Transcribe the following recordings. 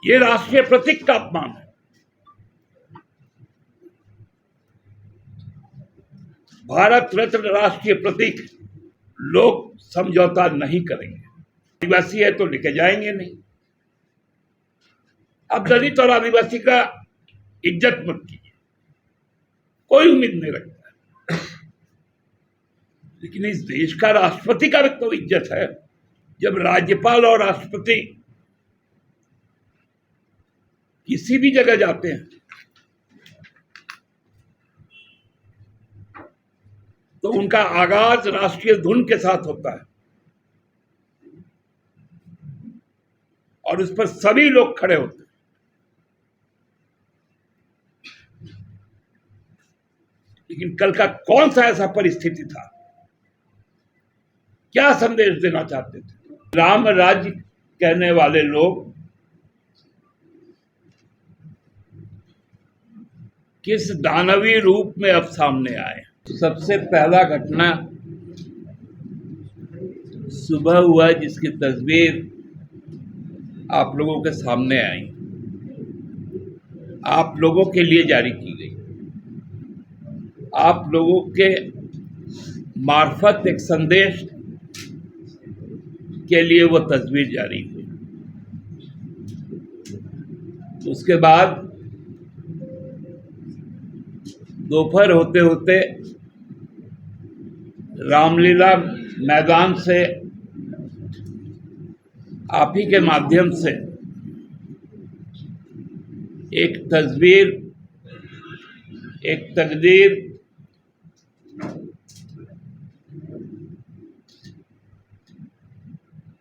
ये राष्ट्रीय प्रतीक का अपमान है। भारत रत्न राष्ट्रीय प्रतीक, लोग समझौता नहीं करेंगे। आदिवासी है तो लेके जाएंगे नहीं। अब दलित और आदिवासी का इज्जत मत कीजिए, कोई उम्मीद नहीं रखता, लेकिन इस देश का राष्ट्रपति का तो इज्जत है। जब राज्यपाल और राष्ट्रपति किसी भी जगह जाते हैं तो उनका आगाज राष्ट्रीय धुन के साथ होता है और उस पर सभी लोग खड़े होते हैं। लेकिन कल का कौन सा ऐसा परिस्थिति था, क्या संदेश देना चाहते थे? राम राज्य कहने वाले लोग किस दानवी रूप में अब सामने आए। सबसे पहला घटना सुबह हुआ जिसकी तस्वीर आप लोगों के सामने आई, आप लोगों के लिए जारी की गई। आप लोगों के मार्फत एक संदेश के लिए वो तस्वीर जारी हुई। उसके बाद दोपहर होते होते रामलीला मैदान से आप ही के माध्यम से एक तस्वीर, एक तकदीर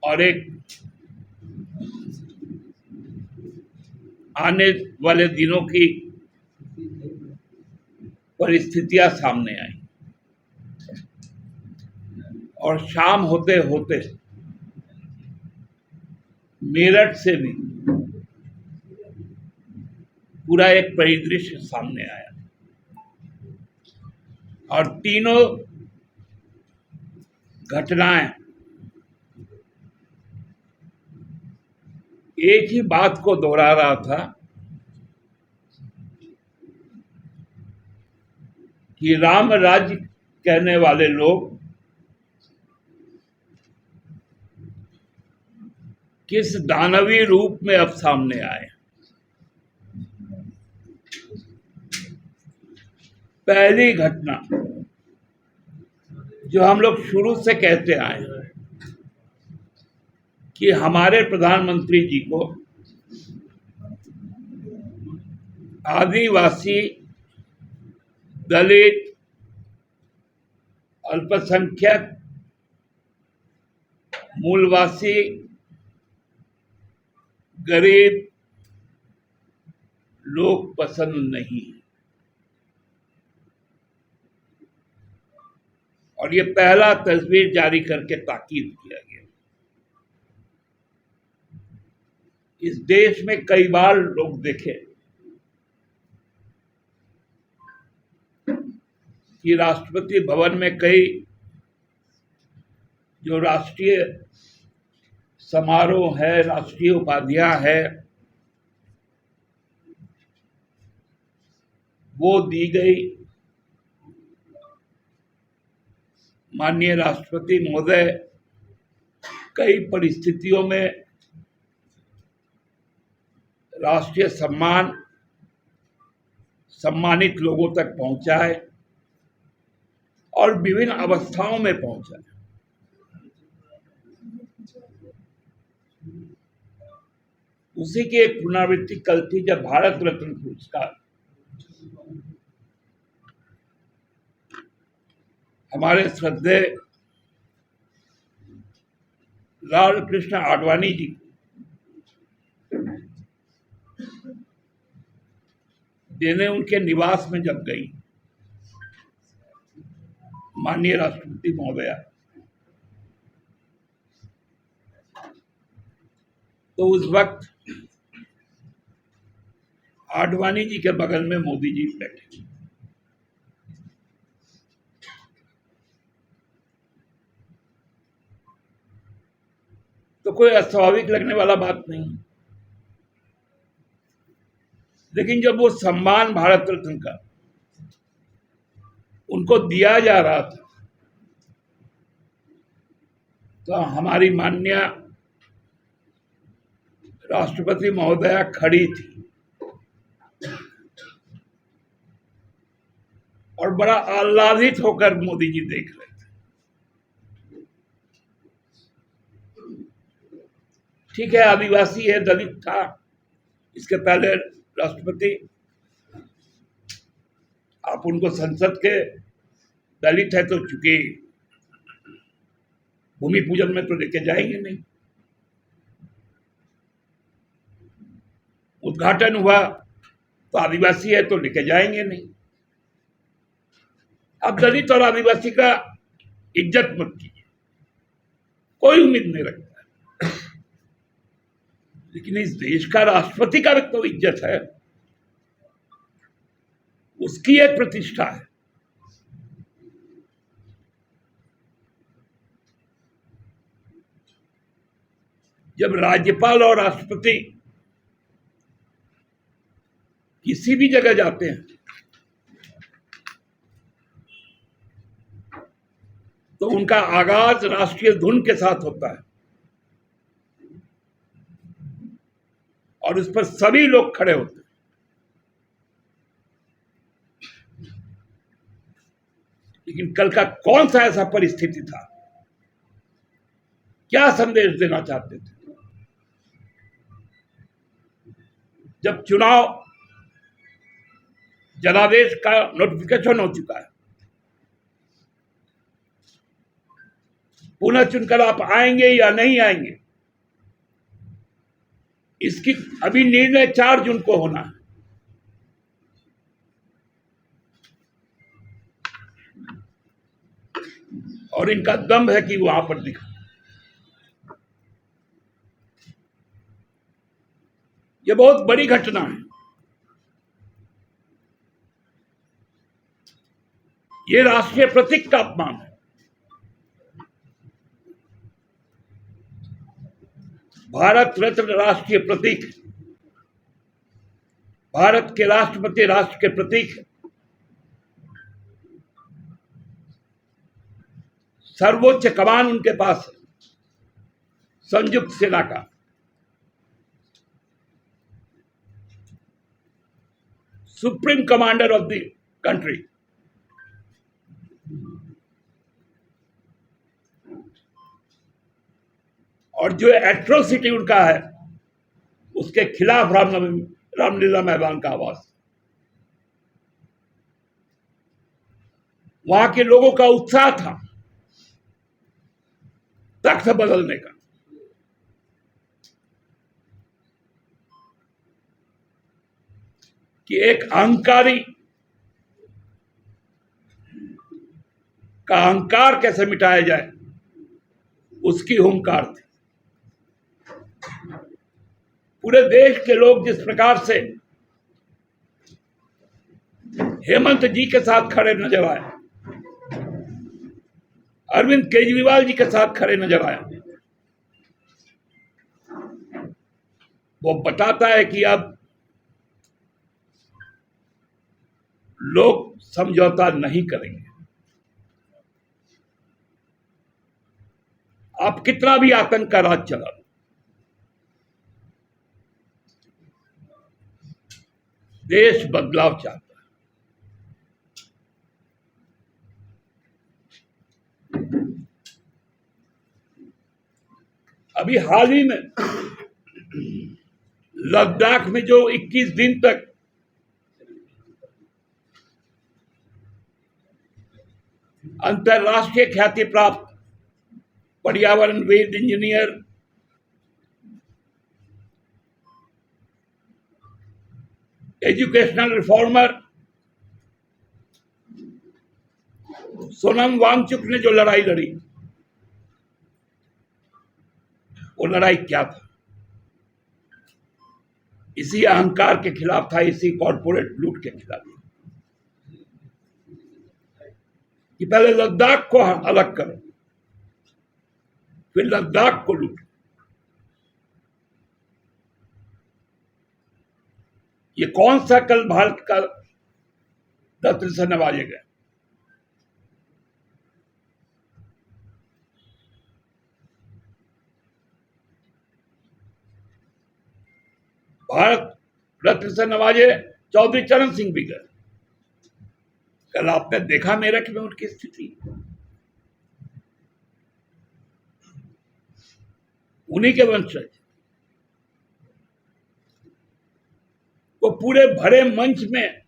और एक आने वाले दिनों की परिस्थितियां सामने आई। और शाम होते होते मेरठ से भी पूरा एक परिदृश्य सामने आया और तीनों घटनाएं एक ही बात को दोहरा रहा था कि राम राज्य कहने वाले लोग किस दानवी रूप में अब सामने आए। पहली घटना जो हम लोग शुरू से कहते आए कि हमारे प्रधानमंत्री जी को आदिवासी, दलित, अल्पसंख्यक, मूलवासी, गरीब लोग पसंद नहीं। और ये पहला तस्वीर जारी करके ताकीद किया गया। इस देश में कई बार लोग देखे कि राष्ट्रपति भवन में कई जो राष्ट्रीय समारोह है, राष्ट्रीय उपाधियां है, वो दी गई। माननीय राष्ट्रपति महोदय कई परिस्थितियों में राष्ट्रीय सम्मान सम्मानित लोगों तक पहुंचाए और विभिन्न अवस्थाओं में पहुंचाए। उसी की एक पुनरावृत्ति कल थी जब भारत रत्न पुरस्कार हमारे श्रद्धेय लाल कृष्ण आडवाणी जी देने उनके निवास में जब गई माननीय राष्ट्रपति महोदया, तो उस वक्त आडवाणी जी के बगल में मोदी जी बैठे। तो कोई अस्वाभाविक लगने वाला बात नहीं। लेकिन जब वो सम्मान भारत रत्न का उनको दिया जा रहा था तो हमारी माननीय राष्ट्रपति महोदया खड़ी थी और बड़ा आह्लादित होकर मोदी जी देख रहे थे। ठीक है, आदिवासी है, दलित था, इसके पहले राष्ट्रपति, आप उनको संसद के दलित है तो चूंकि भूमि पूजन में तो लेके जाएंगे नहीं, उद्घाटन हुआ तो आदिवासी है तो लेके जाएंगे नहीं। अब दलित और आदिवासी का इज्जत मत कीजिए, कोई उम्मीद नहीं रखता, लेकिन इस देश का राष्ट्रपति का भी तो इज्जत है, उसकी एक प्रतिष्ठा है। जब राज्यपाल और राष्ट्रपति किसी भी जगह जाते हैं तो उनका आगाज राष्ट्रीय धुन के साथ होता है और उस पर सभी लोग खड़े होते हैं। लेकिन कल का कौन सा ऐसा परिस्थिति था, क्या संदेश देना चाहते थे? जब चुनाव जनादेश का नोटिफिकेशन हो चुका है, पुनः चुनकर आप आएंगे या नहीं आएंगे, इसकी अभी निर्णय 4 जून को होना है। और इनका दम है कि वहां पर दिखा। यह बहुत बड़ी घटना है। ये राष्ट्रीय प्रतीक का अपमान है। भारत रत्न राष्ट्रीय प्रतीक, भारत के राष्ट्रपति राष्ट्र के प्रतीक, सर्वोच्च कमान उनके पास है, संयुक्त सेना का, supreme commander of the country. और जो एट्रोसिटी उनका है उसके खिलाफ रामलीला मैदान का आवाज। वहां के लोगों का उत्साह था तख्त बदलने का। कि एक अहंकारी का अहंकार कैसे मिटाया जाए, उसकी हुंकार थी। पूरे देश के लोग जिस प्रकार से हेमंत जी के साथ खड़े नजर आए, अरविंद केजरीवाल जी के साथ खड़े नजर आए, वो बताता है कि अब लोग समझौता नहीं करेंगे। आप कितना भी आतंक का राज चला, देश बदलाव चाहता है। अभी हाल ही में लद्दाख में जो 21 दिन तक अंतरराष्ट्रीय ख्याति प्राप्त पर्यावरणविद, engineer, educational reformer Sonam Wangchuk ने जो लड़ाई लड़ी, वो लड़ाई क्या था? इसी अहंकार के खिलाफ था, इसी कॉर्पोरेट लूट के खिलाफ, कि पहले लद्दाख को अलग करो, फिर लद्दाख को लूटो। ये कौन सा कल भारत का रत्न से नवाजे गए? भारत रत्न से नवाजे चौधरी चरण सिंह भी गए। कल आपने देखा मेरठ में उनकी स्थिति, उन्हीं के वंशज को पूरे भरे मंच में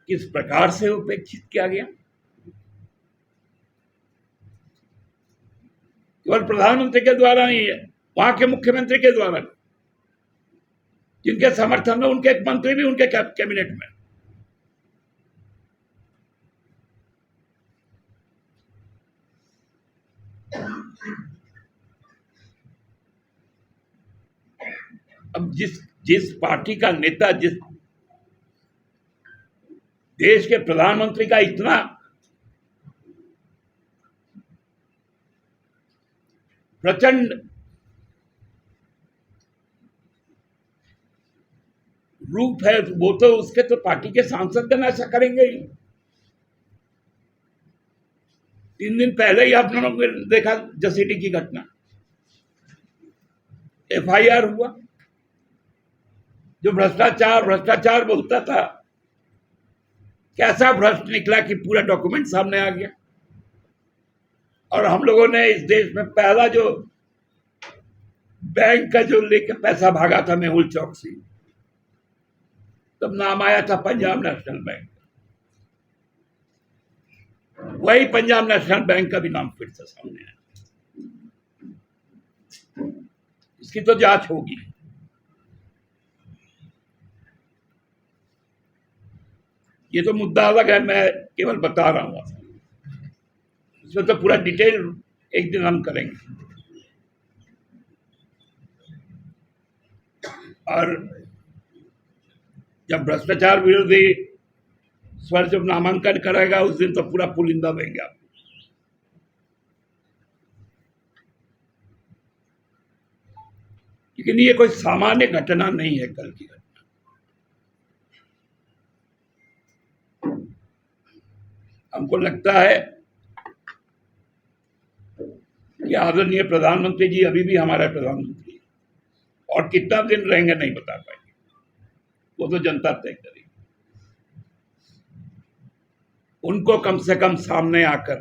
किस प्रकार से उपेक्षित किया गया। केवल प्रधानमंत्री के द्वारा नहीं है, वहां के मुख्यमंत्री के द्वारा, जिनके समर्थन में उनके एक मंत्री भी उनके कैबिनेट में। अब जिस पार्टी का नेता, जिस देश के प्रधानमंत्री का इतना प्रचंड रूप है, वो तो उसके तो पार्टी के सांसद गण ऐसा करेंगे ही। 3 दिन पहले ही आप लोगों ने देखा जसीडी की घटना, FIR हुआ। जो भ्रष्टाचार बोलता था, कैसा भ्रष्ट निकला कि पूरा डॉक्यूमेंट सामने आ गया। और हम लोगों ने इस देश में पहला जो बैंक का जो लेके पैसा भागा था मेहुल चौकसी, तब नाम आया था पंजाब नेशनल बैंक। वही पंजाब नेशनल बैंक का भी नाम फिर से सामने आया। इसकी तो जांच होगी। ये तो मुद्दा अलग है, मैं केवल बता रहा हूं। इसमें तो पूरा डिटेल एक दिन हम करेंगे। और जब भ्रष्टाचार विरोधी स्वर जब नामांकन करेगा, उस दिन तो पूरा पुलिंदा देंगे आप। लेकिन ये कोई सामान्य घटना नहीं है, कल की घटना। हमको लगता है कि आदरणीय प्रधानमंत्री जी अभी भी हमारे प्रधानमंत्री हैं, और कितना दिन रहेंगे नहीं बता पाएंगे, वो तो जनता तय करेगी। उनको कम से कम सामने आकर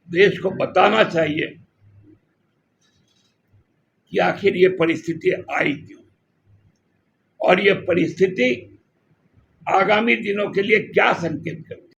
देश को बताना चाहिए कि आखिर ये परिस्थिति आई क्यों, और ये परिस्थिति आगामी दिनों के लिए क्या संकेत करती है।